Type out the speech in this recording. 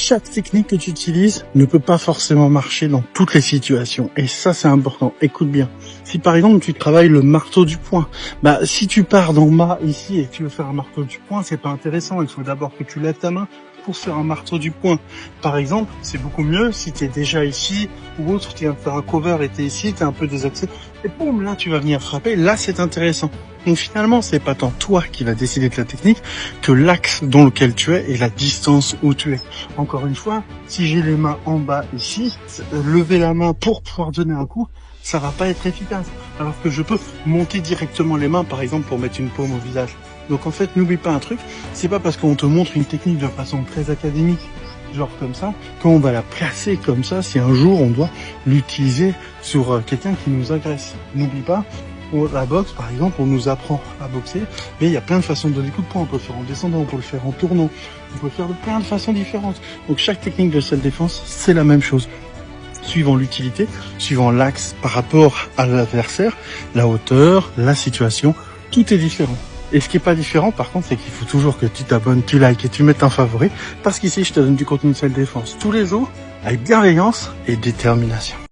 chaque technique que tu utilises ne peut pas forcément marcher dans toutes les situations. Et ça, c'est important. Écoute bien. Si par exemple, tu travailles le marteau du poing, si tu pars d'en bas ici et que tu veux faire un marteau du poing, c'est pas intéressant. Il faut d'abord que tu lèves ta main pour faire un marteau du poing. Par exemple, c'est beaucoup mieux si tu es déjà ici ou autre, tu viens de faire un cover et tu es ici, tu es un peu désaxé. Et boum, là, tu vas venir frapper. Là, c'est intéressant. Donc finalement, c'est pas tant toi qui va décider de la technique que l'axe dans lequel tu es et la distance où tu es. Encore une fois, si j'ai les mains en bas ici, lever la main pour pouvoir donner un coup, ça va pas être efficace. Alors que je peux monter directement les mains, par exemple, pour mettre une paume au visage. Donc en fait, n'oublie pas un truc, c'est pas parce qu'on te montre une technique de façon très académique, genre comme ça, qu'on va la placer comme ça si un jour on doit l'utiliser sur quelqu'un qui nous agresse. N'oublie pas, la boxe par exemple, on nous apprend à boxer, mais il y a plein de façons de donner des coups de poing. On peut le faire en descendant, on peut le faire en tournant, on peut le faire de plein de façons différentes. Donc chaque technique de self-défense, c'est la même chose. Suivant l'utilité, suivant l'axe par rapport à l'adversaire, la hauteur, la situation, tout est différent. Et ce qui est pas différent, par contre, c'est qu'il faut toujours que tu t'abonnes, tu likes et tu mettes un favori, parce qu'ici, je te donne du contenu de self-défense tous les jours, avec bienveillance et détermination.